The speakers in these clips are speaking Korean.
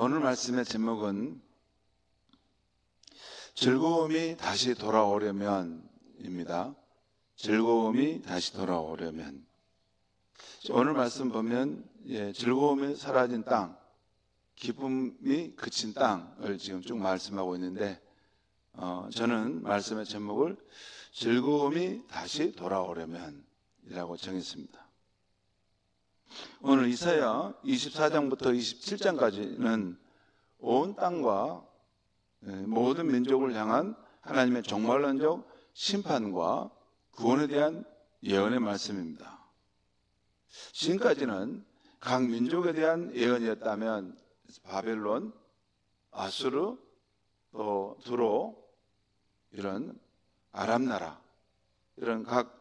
오늘 말씀의 제목은 즐거움이 다시 돌아오려면입니다. 즐거움이 다시 돌아오려면. 오늘 말씀 보면 즐거움이 사라진 땅, 기쁨이 그친 땅을 지금 쭉 말씀하고 있는데 저는 말씀의 제목을 즐거움이 다시 돌아오려면이라고 정했습니다. 오늘 이사야 24장부터 27장까지는 온 땅과 모든 민족을 향한 하나님의 종말론적 심판과 구원에 대한 예언의 말씀입니다. 지금까지는 각 민족에 대한 예언이었다면 바벨론, 아수르, 또 두로, 이런 아람 나라, 이런 각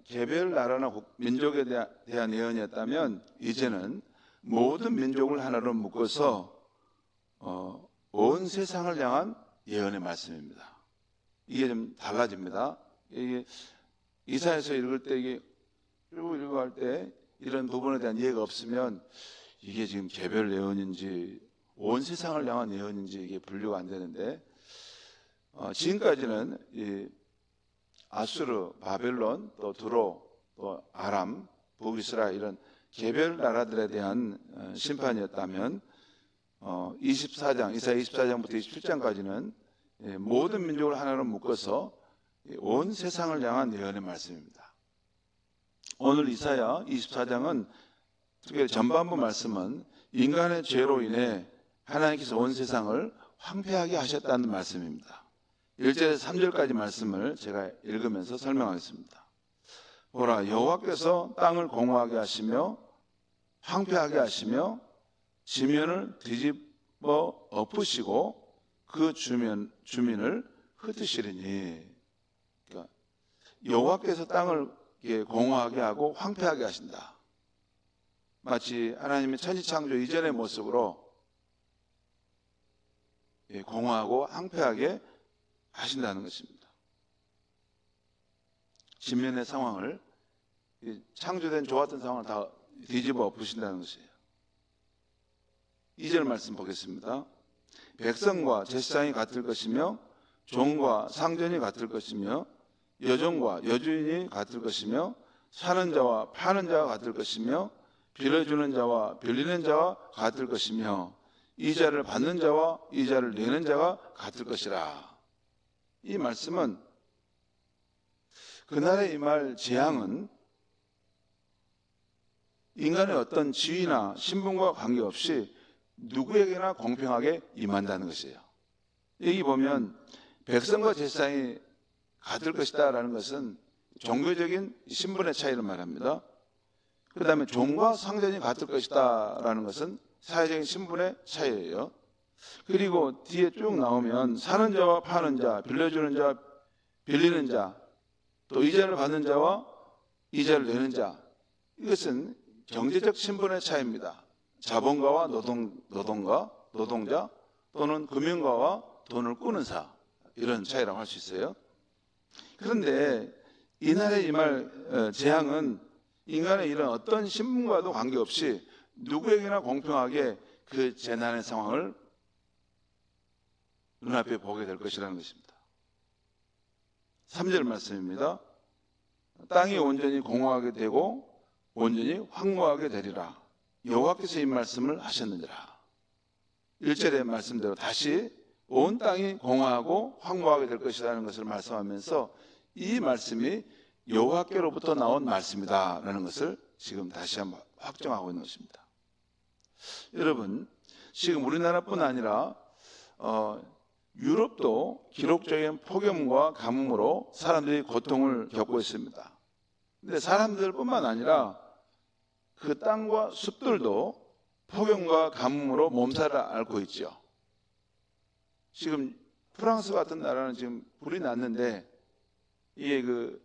개별 나라나 민족에 대한 예언이었다면 이제는 모든 민족을 하나로 묶어서 온 세상을 향한 예언의 말씀입니다. 이게 좀 달라집니다. 이게 이사야서 읽을 때 이게 읽어갈 때 이런 부분에 대한 이해가 없으면 이게 지금 개별 예언인지 온 세상을 향한 예언인지 이게 분류가 안 되는데 지금까지는 이 아수르, 바벨론, 또 두로, 또 아람, 북이스라엘 이런 개별 나라들에 대한 심판이었다면 24장, 이사야 24장부터 27장까지는 모든 민족을 하나로 묶어서 온 세상을 향한 예언의 말씀입니다. 오늘 이사야 24장은 특별히 전반부 말씀은 인간의 죄로 인해 하나님께서 온 세상을 황폐하게 하셨다는 말씀입니다. 1절에서 3절까지 말씀을 제가 읽으면서 설명하겠습니다. 보라, 여호와께서 땅을 공허하게 하시며 황폐하게 하시며 지면을 뒤집어 엎으시고 그 주민을 흩으시리니. 그러니까 여호와께서 땅을 공허하게 하고 황폐하게 하신다. 마치 하나님의 천지창조 이전의 모습으로 공허하고 황폐하게 하신다는 것입니다. 진면의 상황을, 창조된 좋았던 상황을 다 뒤집어 엎으신다는 것이에요. 2절 말씀 보겠습니다. 백성과 제사장이 같을 것이며 종과 상전이 같을 것이며 여종과 여주인이 같을 것이며 사는 자와 파는 자가 같을 것이며 빌려주는 자와 빌리는 자와 같을 것이며 이자를 받는 자와 이자를 내는 자가 같을 것이라. 이 말씀은 그날에 임할 재앙은 인간의 어떤 지위나 신분과 관계없이 누구에게나 공평하게 임한다는 것이에요. 여기 보면 백성과 제사장이 같을 것이다 라는 것은 종교적인 신분의 차이를 말합니다. 그 다음에 종과 상전이 같을 것이다 라는 것은 사회적인 신분의 차이예요. 그리고 뒤에 쭉 나오면 사는 자와 파는 자, 빌려주는 자, 빌리는 자, 또 이자를 받는 자와 이자를 내는 자, 이것은 경제적 신분의 차이입니다. 자본가와 노동자 또는 금융가와 돈을 꾸는 사, 이런 차이라고 할 수 있어요. 그런데 이날에 임할 재앙은 인간의 이런 어떤 신분과도 관계없이 누구에게나 공평하게 그 재난의 상황을 눈앞에 보게 될 것이라는 것입니다. 3절 말씀입니다. 땅이 온전히 공허하게 되고 온전히 황무하게 되리라. 여호와께서 이 말씀을 하셨느니라. 1절의 말씀대로 다시 온 땅이 공허하고 황무하게 될 것이라는 것을 말씀하면서 이 말씀이 여호와께로부터 나온 말씀이다 라는 것을 지금 다시 한번 확정하고 있는 것입니다. 여러분, 지금 우리나라뿐 아니라 유럽도 기록적인 폭염과 가뭄으로 사람들이 고통을 겪고 있습니다. 그런데 사람들뿐만 아니라 그 땅과 숲들도 폭염과 가뭄으로 몸살을 앓고 있죠. 지금 프랑스 같은 나라는 지금 불이 났는데 이게 그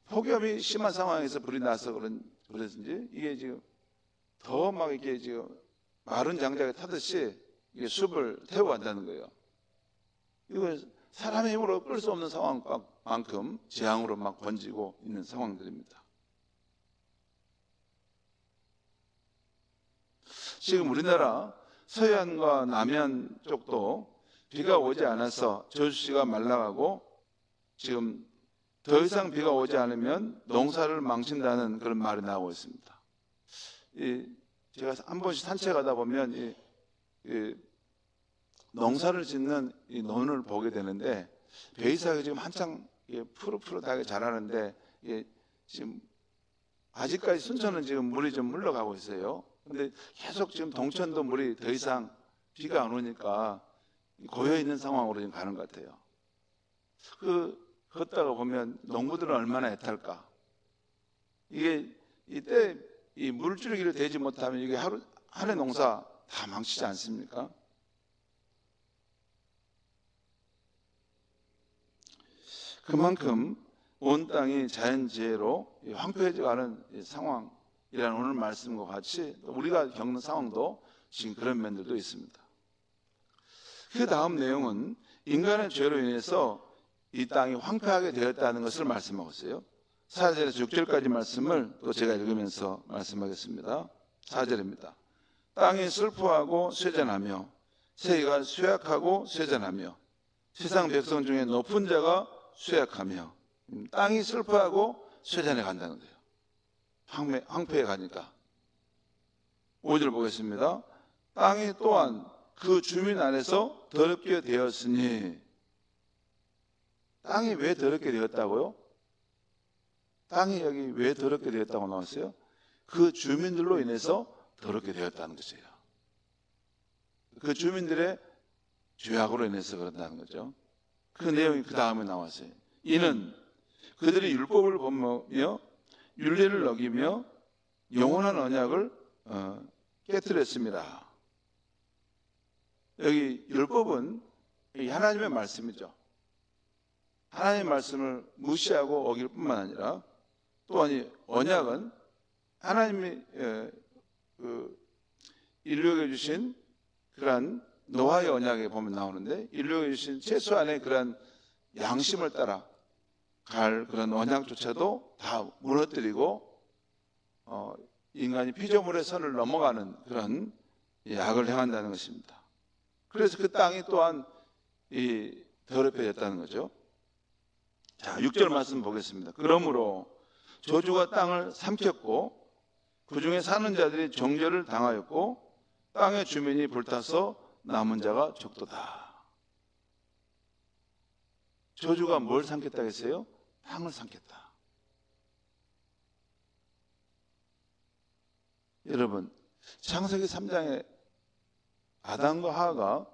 폭염이 심한 상황에서 불이 나서 그런지 이게 지금 더 막 이렇게 지금 마른 장작에 타듯이 이게 숲을 태워간다는 거예요. 이거 사람의 힘으로 끌 수 없는 상황만큼 재앙으로 막 번지고 있는 상황들입니다. 지금 우리나라 서해안과 남해안 쪽도 비가 오지 않아서 저수지가 말라가고 지금 더 이상 비가 오지 않으면 농사를 망친다는 그런 말이 나오고 있습니다. 제가 한 번씩 산책하다 보면 농사를 짓는 이 논을 보게 되는데 베이사가 지금 한창 푸릇푸릇하게 자라는데 지금 아직까지 순천은 지금 물이 좀 물러가고 있어요. 근데 계속 지금 동천도 물이 더 이상 비가 안 오니까 고여 있는 상황으로 지금 가는 것 같아요. 걷다가 보면 농부들은 얼마나 애탈까. 이게 이때 이 물줄기를 대지 못하면 이게 한 해 농사 다 망치지 않습니까? 그만큼 온 땅이 자연재해로 황폐해져가는 상황이라는 오늘 말씀과 같이 우리가 겪는 상황도 지금 그런 면들도 있습니다. 그 다음 내용은 인간의 죄로 인해서 이 땅이 황폐하게 되었다는 것을 말씀하고 있어요. 4절에서 6절까지 말씀을 또 제가 읽으면서 말씀하겠습니다. 4절입니다. 땅이 슬퍼하고 쇠잔하며 새가 쇠약하고 쇠잔하며 세상 백성 중에 높은 자가 쇠약하며 땅이 슬퍼하고 쇠잔해 간다는 거예요. 황폐해 가니까. 5절 보겠습니다. 땅이 또한 그 주민 안에서 더럽게 되었으니. 땅이 왜 더럽게 되었다고요? 땅이 여기 왜 더럽게 되었다고 나왔어요? 그 주민들로 인해서 더럽게 되었다는 것이에요. 그 주민들의 죄악으로 인해서 그런다는 거죠. 그 내용이 그 다음에 나왔어요. 이는 그들이 율법을 범하며 율례를 어기며 영원한 언약을 깨뜨렸습니다. 여기 율법은 하나님의 말씀이죠. 하나님의 말씀을 무시하고 어길 뿐만 아니라 또한 이 언약은 하나님이 인류에게 주신 그러한 노아의 언약에 보면 나오는데 인류에게 주신 최소한의 그러한 양심을 따라 갈 그런 언약조차도 다 무너뜨리고 인간이 피조물의 선을 넘어가는 그런 악을 행한다는 것입니다. 그래서 그 땅이 또한 더럽혀졌다는 거죠. 자, 6절 말씀 보겠습니다. 그러므로 저주가 땅을 삼켰고 그 중에 사는 자들이 정죄를 당하였고 땅의 주민이 불타서 남은 자가 적도다. 저주가 뭘 삼켰다 했어요? 땅을 삼켰다. 여러분, 창세기 3장에 아담과 하와가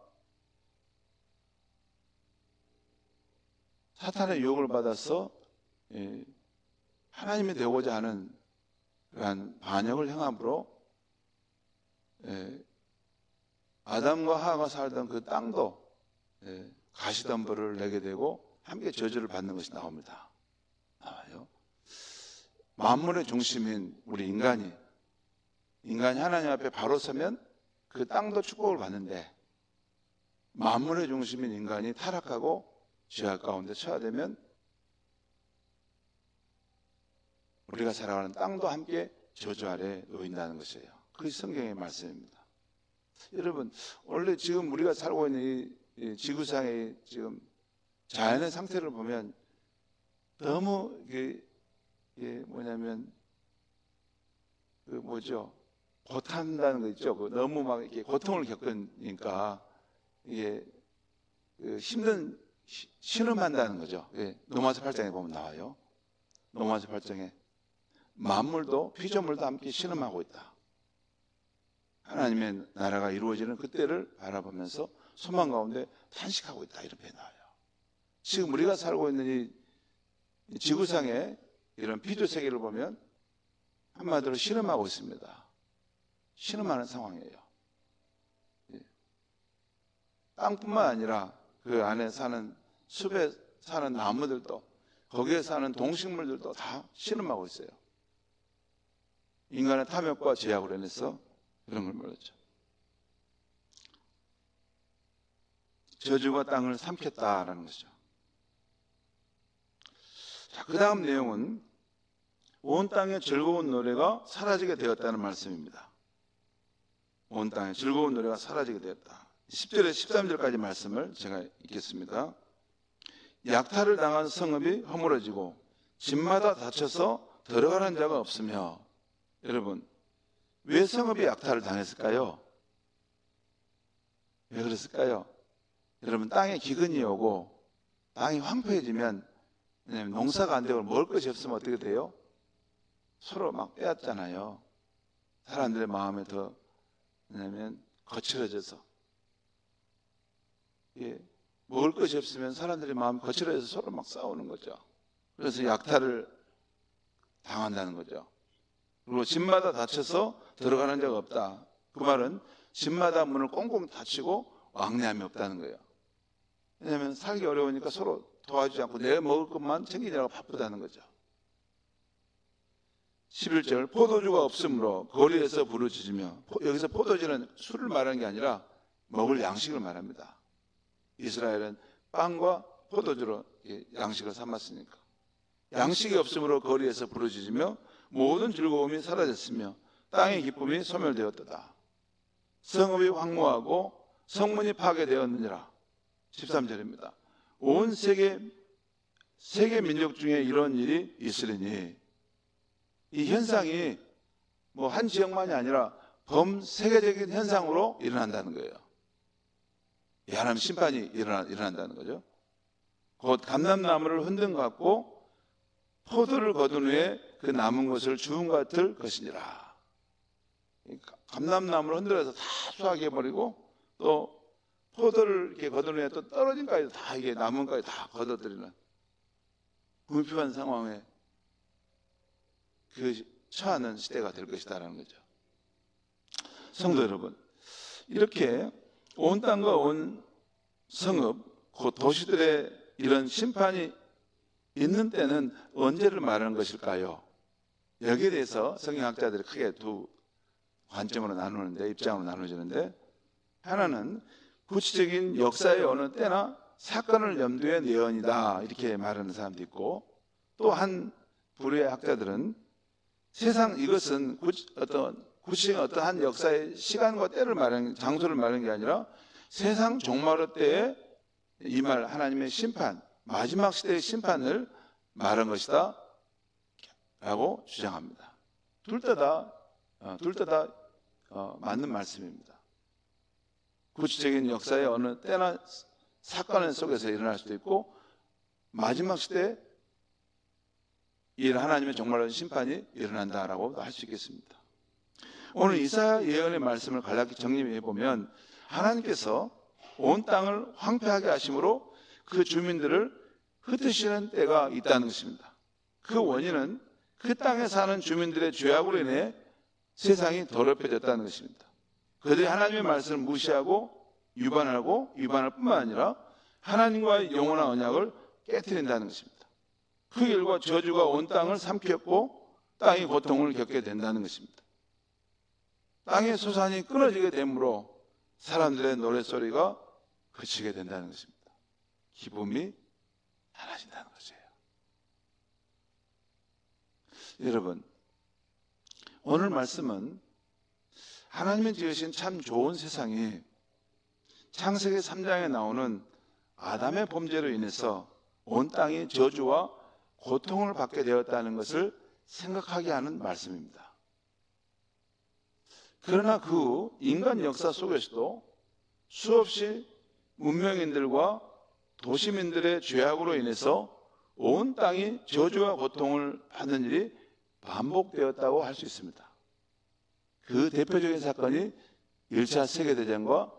사탄의 유혹을 받아서 하나님이 되고자 하는 그러한 반역을 행함으로 아담과 하와가 살던 그 땅도 가시덤불을 내게 되고 함께 저주를 받는 것이 나옵니다. 나와요. 만물의 중심인 우리 인간이 하나님 앞에 바로 서면 그 땅도 축복을 받는데 만물의 중심인 인간이 타락하고 죄악 가운데 처하되면 우리가 살아가는 땅도 함께 저주 아래 놓인다는 것이에요. 그게 성경의 말씀입니다. 여러분, 원래 지금 우리가 살고 있는 이 지구상의 지금 자연의 상태를 보면 너무 이게 뭐냐면 고탄다는 거 있죠. 너무 막 이렇게 고통을 겪으니까 이게 힘든 신음한다는 거죠. 노마서 8장에 보면 나와요. 노마서 8장에 만물도 피조물도 함께 신음하고 있다. 하나님의 나라가 이루어지는 그때를 바라보면서 소망 가운데 탄식하고 있다. 이렇게 나와요. 지금 우리가 살고 있는 이 지구상의 이런 피조 세계를 보면 한마디로 신음하고 있습니다. 신음하는 상황이에요. 땅뿐만 아니라 그 안에 사는 숲에 사는 나무들도 거기에 사는 동식물들도 다 신음하고 있어요. 인간의 탐욕과 죄악으로 인해서 그런 걸 말하죠. 저주가 땅을 삼켰다라는 것이죠. 자, 그 다음 내용은 온 땅의 즐거운 노래가 사라지게 되었다는 말씀입니다. 온 땅에 즐거운 노래가 사라지게 되었다. 10절에 13절까지 말씀을 제가 읽겠습니다. 약탈을 당한 성읍이 허물어지고 집마다 닫혀서 들어가는 자가 없으며. 여러분, 왜 성읍이 약탈을 당했을까요? 왜 그랬을까요? 여러분, 땅에 기근이 오고 땅이 황폐해지면, 왜냐하면 농사가 안 되고 먹을 것이 없으면 어떻게 돼요? 서로 막 빼앗잖아요. 사람들의 마음에 더, 왜냐하면 거칠어져서, 먹을 것이 없으면 사람들의 마음이 거칠어져서 서로 막 싸우는 거죠. 그래서 약탈을 당한다는 거죠. 그리고 집마다 닫혀서 들어가는 자가 없다. 그 말은 집마다 문을 꽁꽁 닫히고 왕래함이 없다는 거예요. 왜냐하면 살기 어려우니까 서로 도와주지 않고 내가 먹을 것만 챙기느라고 바쁘다는 거죠. 11절, 포도주가 없으므로 거리에서 부르짖으며. 여기서 포도주는 술을 말하는 게 아니라 먹을 양식을 말합니다. 이스라엘은 빵과 포도주로 양식을 삼았으니까. 양식이 없으므로 거리에서 부르짖으며 모든 즐거움이 사라졌으며 땅의 기쁨이 소멸되었도다. 성읍이 황무하고 성문이 파괴되었느니라. 13절입니다. 온 세계 민족 중에 이런 일이 있으리니. 이 현상이 뭐 한 지역만이 아니라 범세계적인 현상으로 일어난다는 거예요. 하나님 심판이 일어난다는 거죠. 곧 감람나무를 흔든 것 같고 포도를 거둔 후에 그 남은 것을 주운 것 같을 것이니라. 감람나무를 흔들어서 다 수확해 버리고 또 포도를 이렇게 거둔 후에 또 떨어진 까지 다 이게 남은 까지 다 걷어들이는 불필요한 상황에 처하는 시대가 될 것이다라는 거죠. 성도 여러분, 이렇게 온 땅과 온 성읍, 곧 도시들의 이런 심판이 있는 때는 언제를 말하는 것일까요? 여기에 대해서 성경학자들이 크게 두 관점으로 나누는데, 입장으로 나눠지는데, 하나는 구체적인 역사의 어느 때나 사건을 염두에 내언이다 이렇게 말하는 사람도 있고, 또 한 부류의 학자들은 세상 이것은 구체적인 어떠한 역사의 시간과 때를 말하는, 장소를 말하는 게 아니라 세상 종말의 때에 임할 하나님의 심판, 마지막 시대의 심판을 말한 것이다 라고 주장합니다. 둘 다 맞는 말씀입니다. 구체적인 역사의 어느 때나 사건 속에서 일어날 수도 있고, 마지막 시대에 하나님의 정말로 심판이 일어난다라고 할 수 있겠습니다. 오늘 이사야 예언의 말씀을 간략히 정리해 보면, 하나님께서 온 땅을 황폐하게 하심으로 그 주민들을 흩으시는 때가 있다는 것입니다. 그 원인은 그 땅에 사는 주민들의 죄악으로 인해 세상이 더럽혀졌다는 것입니다. 그들이 하나님의 말씀을 무시하고 위반할 뿐만 아니라 하나님과의 영원한 언약을 깨트린다는 것입니다. 그 일과 저주가 온 땅을 삼켰고 땅이 고통을 겪게 된다는 것입니다. 땅의 소산이 끊어지게 되므로 사람들의 노랫소리가 그치게 된다는 것입니다. 기쁨이 사라진다는 것이에요. 여러분, 오늘 말씀은 하나님이 지으신 참 좋은 세상이 창세기 3장에 나오는 아담의 범죄로 인해서 온 땅이 저주와 고통을 받게 되었다는 것을 생각하게 하는 말씀입니다. 그러나 그 인간 역사 속에서도 수없이 문명인들과 도시민들의 죄악으로 인해서 온 땅이 저주와 고통을 받는 일이 반복되었다고 할 수 있습니다. 그 대표적인 사건이 1차 세계대전과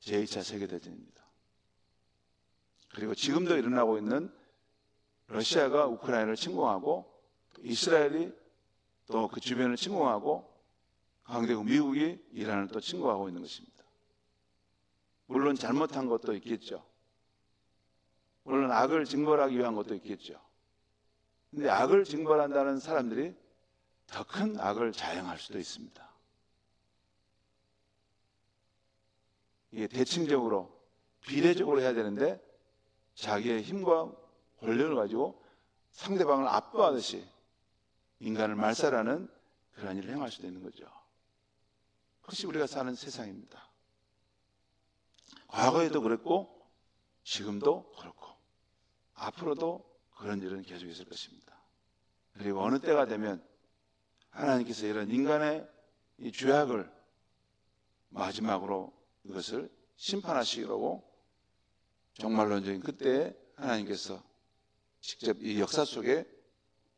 제2차 세계대전입니다. 그리고 지금도 일어나고 있는 러시아가 우크라이나를 침공하고 이스라엘이 또 그 주변을 침공하고 강대국 미국이 이란을 또 침공하고 있는 것입니다. 물론 잘못한 것도 있겠죠. 물론 악을 징벌하기 위한 것도 있겠죠. 근데 악을 징벌한다는 사람들이 더 큰 악을 자행할 수도 있습니다. 이게 대칭적으로 비례적으로 해야 되는데 자기의 힘과 권력을 가지고 상대방을 압도하듯이 인간을 말살하는 그런 일을 행할 수도 있는 거죠. 그것이 우리가 사는 세상입니다. 과거에도 그랬고 지금도 그렇고 앞으로도 그런 일은 계속 있을 것입니다. 그리고 어느 때가 되면 하나님께서 이런 인간의 이 죄악을 마지막으로 이것을 심판하시려고 종말론적인 그때에 하나님께서 직접 이 역사 속에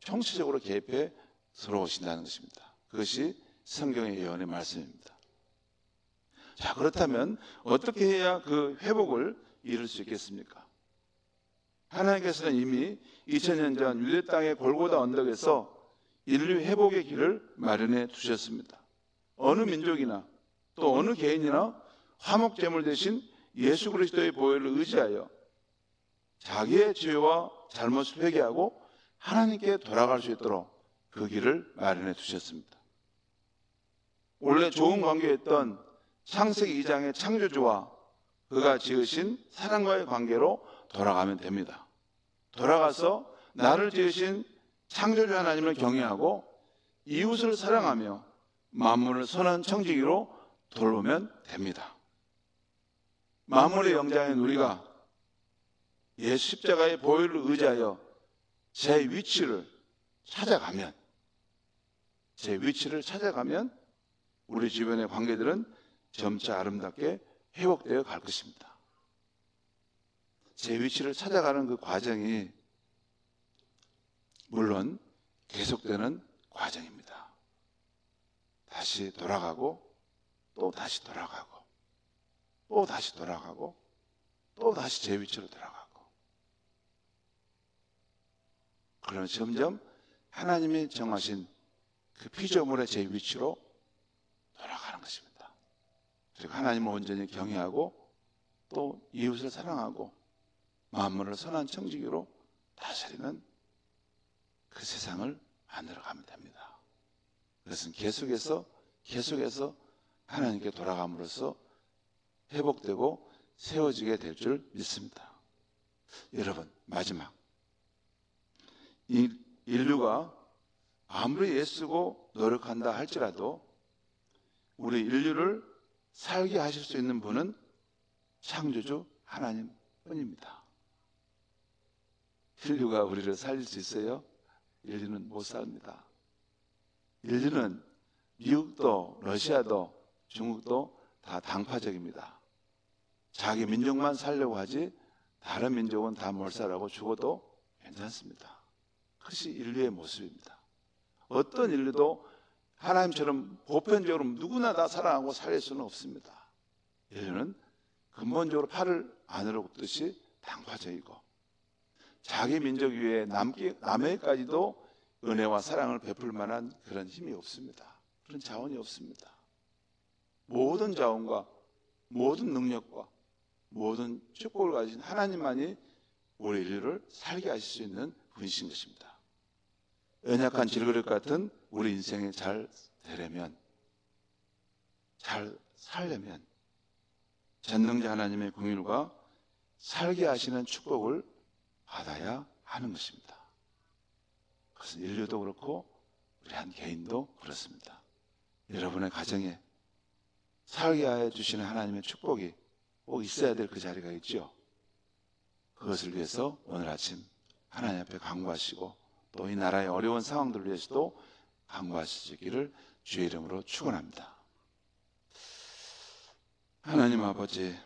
총체적으로 개입해 들어오신다는 것입니다. 그것이 성경의 예언의 말씀입니다. 자, 그렇다면 어떻게 해야 그 회복을 이룰 수 있겠습니까? 하나님께서는 이미 2000년 전 유대 땅의 골고다 언덕에서 인류 회복의 길을 마련해 두셨습니다. 어느 민족이나 또 어느 개인이나 화목제물 대신 예수 그리스도의 보혈을 의지하여 자기의 죄와 잘못을 회개하고 하나님께 돌아갈 수 있도록 그 길을 마련해 두셨습니다. 원래 좋은 관계였던 창세기 2장의 창조주와 그가 지으신 사람과의 관계로 돌아가면 됩니다. 돌아가서 나를 지으신 창조주 하나님을 경외하고 이웃을 사랑하며 만물을 선한 청지기로 돌보면 됩니다. 만물의 영장인 우리가 예수 십자가의 보혈을 의지하여 제 위치를 찾아가면 우리 주변의 관계들은 점차 아름답게 회복되어 갈 것입니다. 제 위치를 찾아가는 그 과정이 물론 계속되는 과정입니다. 다시 돌아가고 또 다시 돌아가고 또 다시 돌아가고 또 다시 제 위치로 돌아가고, 그러면 점점 하나님이 정하신 그 피조물의 제 위치로 돌아가는 것입니다. 그리고 하나님을 온전히 경외하고 또 이웃을 사랑하고 만물을 선한 청지기로 다스리는 그 세상을 만들어가면 됩니다. 그것은 계속해서 하나님께 돌아감으로써 회복되고 세워지게 될 줄 믿습니다. 여러분, 마지막, 이 인류가 아무리 애쓰고 노력한다 할지라도 우리 인류를 살게 하실 수 있는 분은 창조주 하나님뿐입니다. 인류가 우리를 살릴 수 있어요? 인류는 못 삽니다. 인류는 미국도 러시아도 중국도 다 당파적입니다. 자기 민족만 살려고 하지 다른 민족은 다 몰살하고 죽어도 괜찮습니다. 그것이 인류의 모습입니다. 어떤 인류도 하나님처럼 보편적으로 누구나 다 사랑하고 살릴 수는 없습니다. 인류는 근본적으로 팔을 안으로 굽듯이 당파적이고 자기 민족 위에 남에게까지도 은혜와 사랑을 베풀 만한 그런 힘이 없습니다. 그런 자원이 없습니다. 모든 자원과 모든 능력과 모든 축복을 가진 하나님만이 우리 인류를 살게 하실 수 있는 분이신 것입니다. 연약한 질그릇 같은 우리 인생이 잘 되려면, 잘 살려면 전능자 하나님의 긍휼과 살게 하시는 축복을 받아야 하는 것입니다. 그것은 인류도 그렇고 우리 한 개인도 그렇습니다. 여러분의 가정에 살게 해 주시는 하나님의 축복이 꼭 있어야 될 그 자리가 있죠. 그것을 위해서 오늘 아침 하나님 앞에 간구하시고 또 이 나라의 어려운 상황들을 위해서도 간구하시기를 주의 이름으로 축원합니다. 하나님 아버지,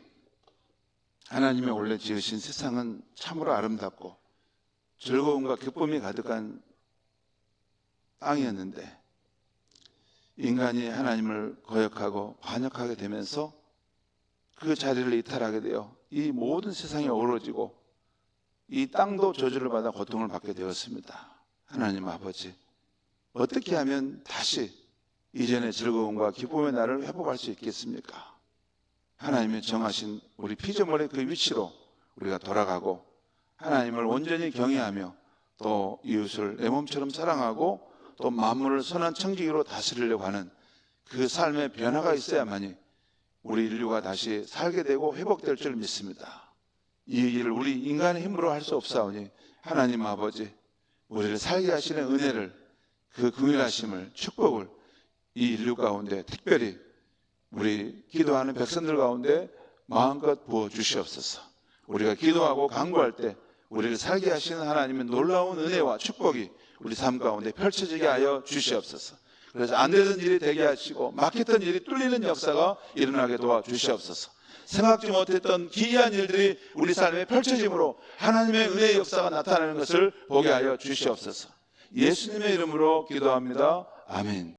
하나님의 원래 지으신 세상은 참으로 아름답고 즐거움과 기쁨이 가득한 땅이었는데 인간이 하나님을 거역하고 반역하게 되면서 그 자리를 이탈하게 되어 이 모든 세상이 어우러지고 이 땅도 저주를 받아 고통을 받게 되었습니다. 하나님 아버지, 어떻게 하면 다시 이전의 즐거움과 기쁨의 날을 회복할 수 있겠습니까? 하나님이 정하신 우리 피조물의 그 위치로 우리가 돌아가고 하나님을 온전히 경외하며 또 이웃을 내 몸처럼 사랑하고 또 만물을 선한 청지기로 다스리려고 하는 그 삶의 변화가 있어야만이 우리 인류가 다시 살게 되고 회복될 줄 믿습니다. 이 일을 우리 인간의 힘으로 할 수 없사오니 하나님 아버지, 우리를 살게 하시는 은혜를, 그 긍휼하심을, 축복을 이 인류 가운데 특별히 우리 기도하는 백성들 가운데 마음껏 부어 주시옵소서. 우리가 기도하고 간구할 때 우리를 살게 하시는 하나님의 놀라운 은혜와 축복이 우리 삶 가운데 펼쳐지게 하여 주시옵소서. 그래서 안 되던 일이 되게 하시고 막혔던 일이 뚫리는 역사가 일어나게 도와주시옵소서. 생각지 못했던 기이한 일들이 우리 삶에 펼쳐짐으로 하나님의 은혜의 역사가 나타나는 것을 보게 하여 주시옵소서. 예수님의 이름으로 기도합니다. 아멘.